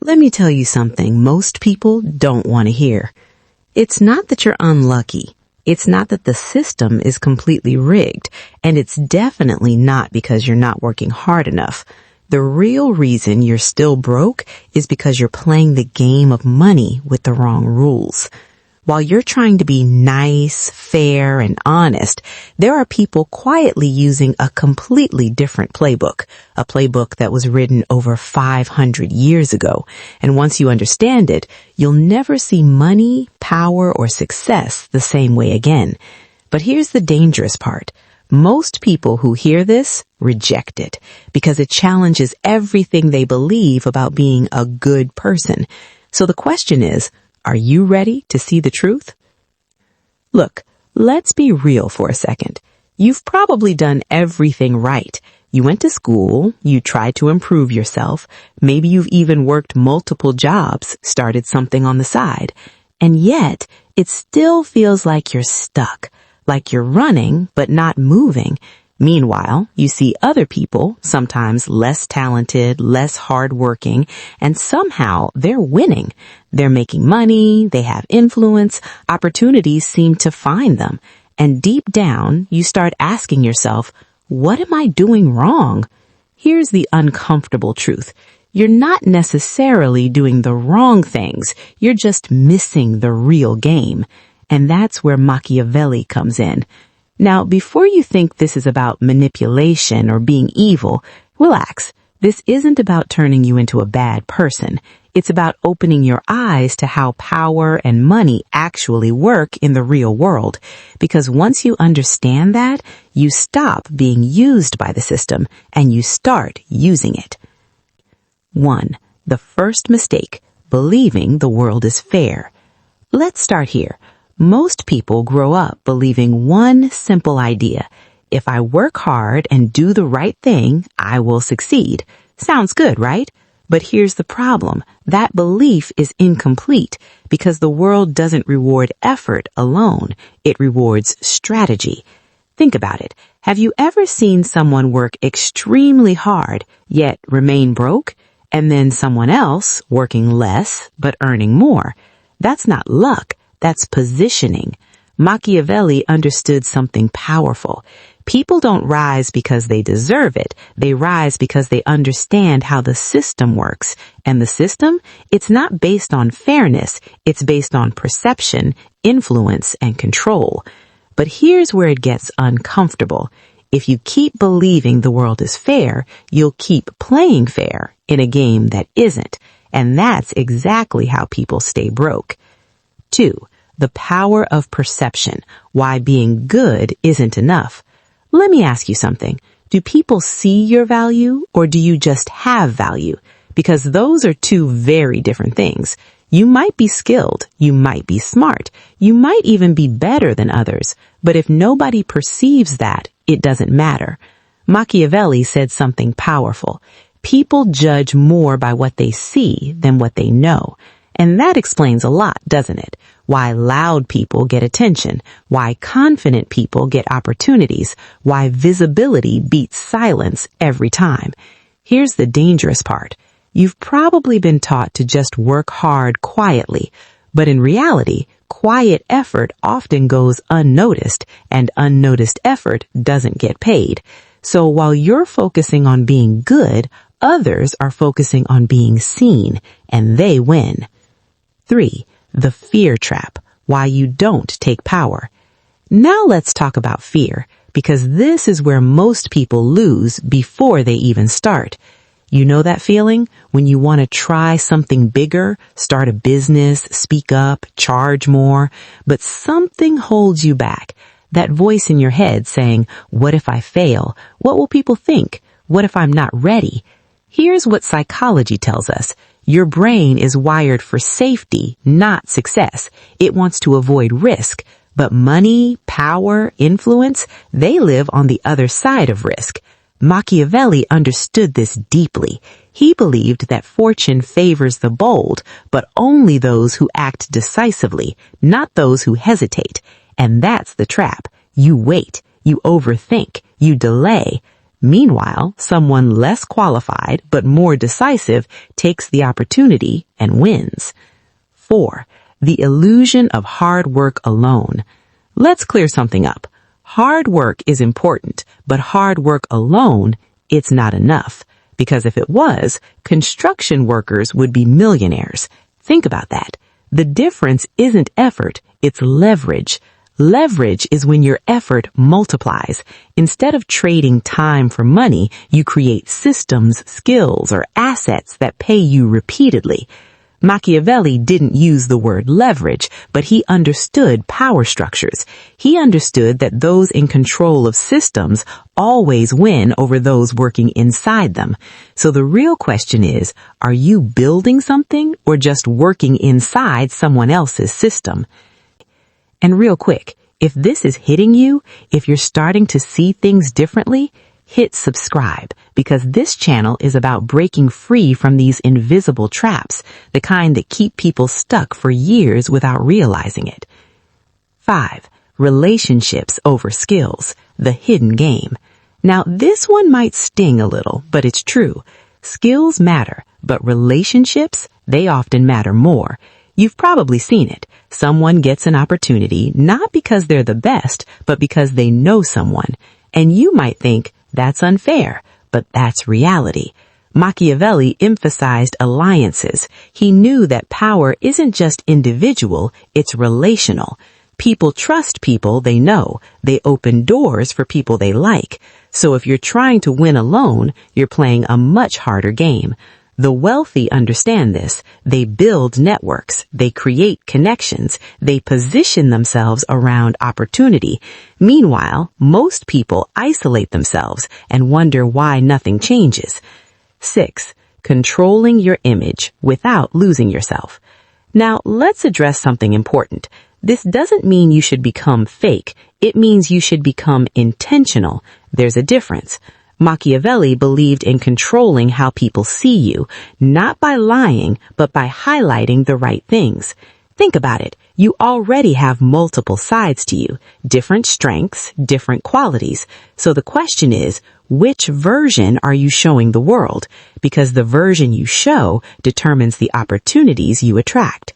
Let me tell you something most people don't want to hear. It's not that you're unlucky. It's not that the system is completely rigged, and it's definitely not because you're not working hard enough. The real reason you're still broke is because you're playing the game of money with the wrong rules. While you're trying to be nice, fair, and honest, there are people quietly using a completely different playbook, a playbook that was written over 500 years ago. And once you understand it, you'll never see money, power, or success the same way again. But here's the dangerous part. Most people who hear this reject it because it challenges everything they believe about being a good person. So the question is, are you ready to see the truth? Look, let's be real for a second. You've probably done everything right. You went to school, you tried to improve yourself, maybe you've even worked multiple jobs, started something on the side, and yet it still feels like you're stuck, like you're running but not moving. Meanwhile, you see other people, sometimes less talented, less hardworking, and somehow they're winning. They're making money, they have influence, opportunities seem to find them. And deep down, you start asking yourself, what am I doing wrong? Here's the uncomfortable truth. You're not necessarily doing the wrong things. You're just missing the real game. And that's where Machiavelli comes in. Now, before you think this is about manipulation or being evil, relax. This isn't about turning you into a bad person. It's about opening your eyes to how power and money actually work in the real world. Because once you understand that, you stop being used by the system and you start using it. 1. The first mistake, believing the world is fair. Let's start here. Most people grow up believing one simple idea. If I work hard and do the right thing, I will succeed. Sounds good, right? But here's the problem. That belief is incomplete because the world doesn't reward effort alone. It rewards strategy. Think about it. Have you ever seen someone work extremely hard, yet remain broke? And then someone else working less, but earning more? That's not luck. That's positioning. Machiavelli understood something powerful. People don't rise because they deserve it. They rise because they understand how the system works. And the system, it's not based on fairness. It's based on perception, influence, and control. But here's where it gets uncomfortable. If you keep believing the world is fair, you'll keep playing fair in a game that isn't. And that's exactly how people stay broke. 2. The power of perception, why being good isn't enough. Let me ask you something. Do people see your value or do you just have value? Because those are two very different things. You might be skilled, you might be smart, you might even be better than others, but if nobody perceives that, it doesn't matter. Machiavelli said something powerful. People judge more by what they see than what they know. And that explains a lot, doesn't it? Why loud people get attention, why confident people get opportunities, why visibility beats silence every time. Here's the dangerous part. You've probably been taught to just work hard quietly, but in reality, quiet effort often goes unnoticed, and unnoticed effort doesn't get paid. So while you're focusing on being good, others are focusing on being seen, and they win. 3. The fear trap, why you don't take power. Now let's talk about fear, because this is where most people lose before they even start. You know that feeling when you want to try something bigger, start a business, speak up, charge more, but something holds you back. That voice in your head saying, what if I fail? What will people think? What if I'm not ready? Here's what psychology tells us. Your brain is wired for safety, not success. It wants to avoid risk. But money, power, influence, they live on the other side of risk. Machiavelli understood this deeply. He believed that fortune favors the bold, but only those who act decisively, not those who hesitate. And that's the trap. You wait. You overthink. You delay. Meanwhile, someone less qualified but more decisive takes the opportunity and wins. 4. The illusion of hard work alone. Let's clear something up. Hard work is important, but hard work alone, it's not enough. Because if it was, construction workers would be millionaires. Think about that. The difference isn't effort, it's leverage. Leverage is when your effort multiplies. Instead of trading time for money, you create systems, skills, or assets that pay you repeatedly. Machiavelli didn't use the word leverage, but he understood power structures. He understood that those in control of systems always win over those working inside them. So the real question is, are you building something or just working inside someone else's system? And real quick, if this is hitting you, if you're starting to see things differently, hit subscribe, because this channel is about breaking free from these invisible traps, the kind that keep people stuck for years without realizing it. 5. Relationships over skills, the hidden game. Now, this one might sting a little, but it's true. Skills matter, but relationships, they often matter more. You've probably seen it. Someone gets an opportunity not because they're the best, but because they know someone. And you might think, that's unfair, but that's reality. Machiavelli emphasized alliances. He knew that power isn't just individual, it's relational. People trust people they know. They open doors for people they like. So if you're trying to win alone, you're playing a much harder game. The wealthy understand this. They build networks. They create connections. They position themselves around opportunity. Meanwhile, most people isolate themselves and wonder why nothing changes. 6. Controlling your image without losing yourself. Now, let's address something important. This doesn't mean you should become fake. It means you should become intentional. There's a difference. Machiavelli believed in controlling how people see you, not by lying, but by highlighting the right things. Think about it. You already have multiple sides to you, different strengths, different qualities. So the question is, which version are you showing the world? Because the version you show determines the opportunities you attract.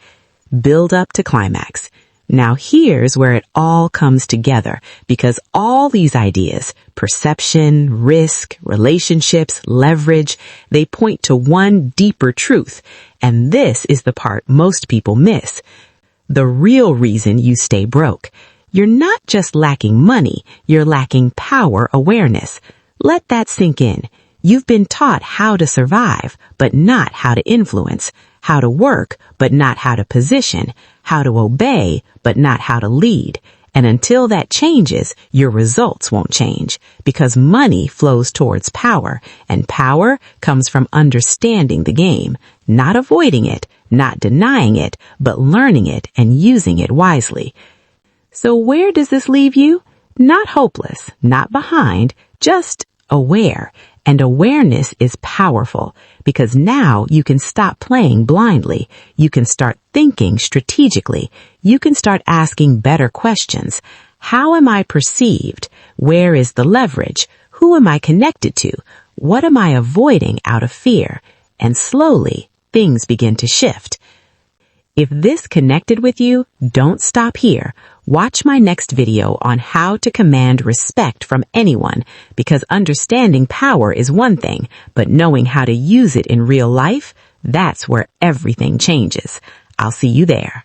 Build up to climax. Now here's where it all comes together, because all these ideas, perception, risk, relationships, leverage, they point to one deeper truth. And this is the part most people miss. The real reason you stay broke. You're not just lacking money, you're lacking power awareness. Let that sink in. You've been taught how to survive, but not how to influence, how to work, but not how to position, how to obey, but not how to lead. And until that changes, your results won't change, because money flows towards power, and power comes from understanding the game, not avoiding it, not denying it, but learning it and using it wisely. So where does this leave you? Not hopeless, not behind, just aware. And awareness is powerful, because now you can stop playing blindly. You can start thinking strategically. You can start asking better questions. How am I perceived? Where is the leverage? Who am I connected to? What am I avoiding out of fear? And slowly, things begin to shift. If this connected with you, don't stop here. Watch my next video on how to command respect from anyone, because understanding power is one thing, but knowing how to use it in real life, that's where everything changes. I'll see you there.